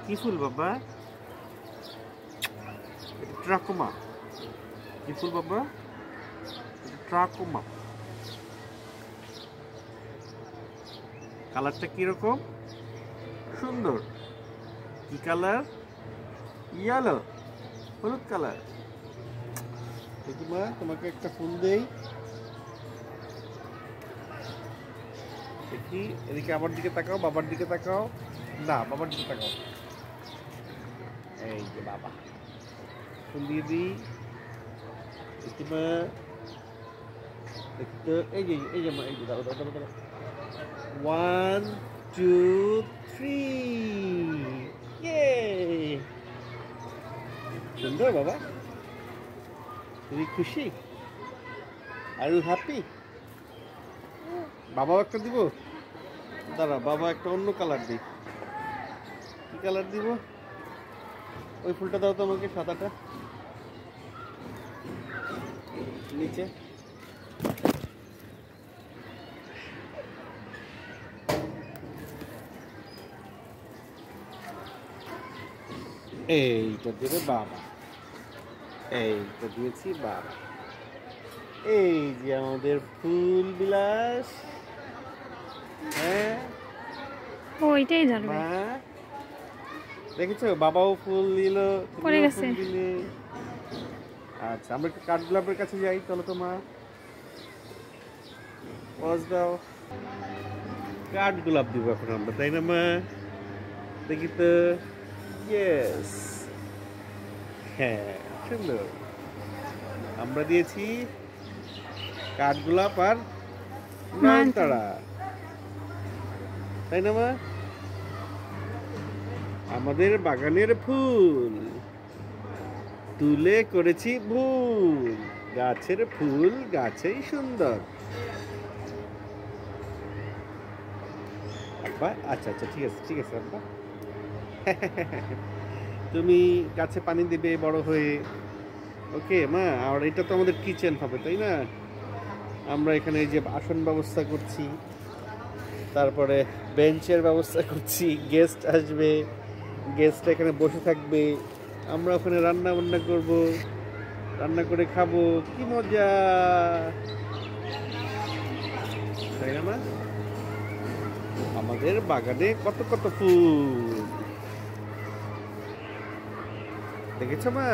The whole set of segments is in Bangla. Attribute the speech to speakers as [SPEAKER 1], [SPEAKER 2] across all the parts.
[SPEAKER 1] কি ফুল বাবা? এটা ট্রাকোমা। কি ফুল বাবা? এটা ট্রাকোমা। কালারটা কিরকম? সুন্দর। কি কালার? ইয়েলো, হলুদ কালার। দেখি মা, তোমাকে একটা ফুল দেই। দেখি, এদিকে আমার দিকে তাকাও, বাবার দিকে তাকাও। না, বাবার দিকে তাকাও। এই যে বাবা, ফুল দিয়ে দিই। দেখি মা, দেখতে। এই যে মা, এই যে দাও দাও দাও দাও। 1 2 3। ইয়ে, সুন্দর বাবা। তুমি খুশি? Are you happy? বাবাও একটা দিব। দাঁড়া, বাবা একটা অন্য কালার দিই। কি কালার দিব? ওই ফুলটা দাও তো আমাকে, সাদাটা নিচে। এইটা দেবে বাবা। এইটা দিয়েছি বাবা। এই যে আমাদের ফুল বিলাস। হ্যাঁ,
[SPEAKER 2] ওইটাই জ্বলবে।
[SPEAKER 1] মা দেখেছো, বাবাও ফুল দিল,
[SPEAKER 2] পড়ে
[SPEAKER 1] তুমিও
[SPEAKER 2] গেছে।
[SPEAKER 1] ফুল দিলে। আচ্ছা, আমরা একটু কাঠগোলাপের কাছে যাই, চলো তো মা। পজ দাও। কাঠগোলাপ দিব এখন আমরা, তাই না মা? দেখি তো। ইয়েস, হ্যাঁ, সুন্দর। আমরা দিয়েছি কাঠগোলাপ আর নয়নতারা, তাই না মা? আমাদের বাগানের ফুল তুলে করেছি ভুল, গাছের ফুল গাছেই সুন্দর। আব্বা, আচ্ছা আচ্ছা, ঠিক আছে ঠিক আছে আব্বা। তুমি গাছে পানি দিবে বড় হয়ে। ওকে মা। আর এটা তো আমাদের কিচেন হবে, তাই না? আমরা এখানে এই যে আসন ব্যবস্থা করছি, তারপরে বেঞ্চের ব্যবস্থা করছি। গেস্ট আসবে, গেস্ট এখানে বসে থাকবে, আমরা ওখানে রান্না বান্না করব, রান্না করে খাবো। কি মজা, তাই না মা? আমাদের বাগানে কত কত ফুল দেখেছো মা?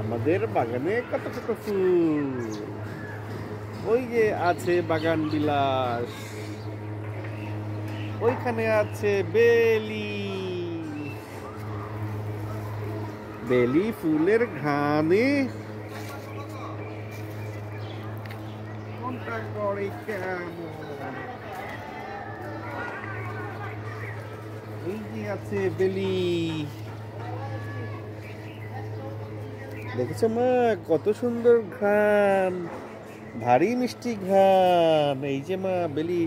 [SPEAKER 1] আমাদের বাগানে কত কত ফুল। ওই যে আছে বাগান বিলাস, ওইখানে আছে বেলি। বেলি ফুলের ঘ্রাণে কোনটা করে কেমন। এই যে আছে বেলি, দেখেছো মা কত সুন্দর ঘ্রাণ, ভারী মিষ্টি ঘ্রাণ। এই যে মা বেলি,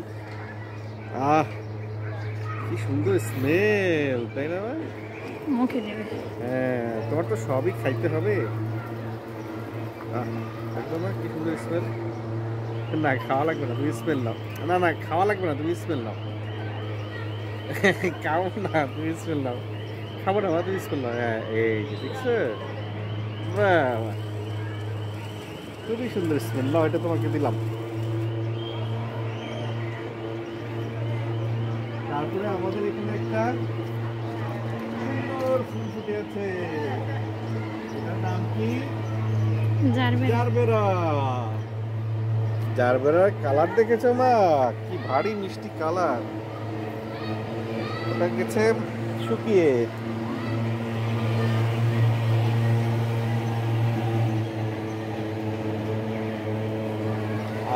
[SPEAKER 1] আহ কি সুন্দর স্মেল, তাই না?
[SPEAKER 2] মুখে দেবে।
[SPEAKER 1] হ্যাঁ, তোমার তো সবই খাইতে হবে। একদম কি সুন্দর স্মেল। না, খাওয়া লাগবে না, তুমি স্মেল নাও। না না, খাওয়া লাগবে না, তুমি স্মেল নাও। খাও না, তুমি স্মেল নাও। খাবো না, তুমি স্মেল নাও। হ্যাঁ, এই যে দেখছো, বাহ, খুবই সুন্দর স্মেল। নাও, এটা তোমাকে দিলাম। তারপরে আমাদের এখানে একটা সুন্দর ফুল ফুটে আছে, এটার নাম কি? জারবেরা। জারবেরার কালার দেখেছো মা? কি ভারী মিষ্টি কালার। ওটা গেছে শুকিয়ে।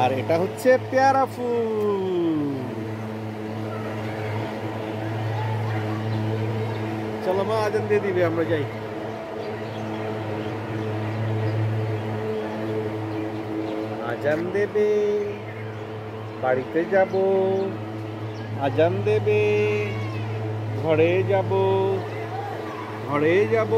[SPEAKER 1] আর এটা হচ্ছে পেয়ারা ফুল। চলো মা, আজান দিয়ে দিবে, আমরা যাই। আজান দেবে, বাড়িতে যাব। আজান দেবে, ঘরে যাব, ঘরে যাব।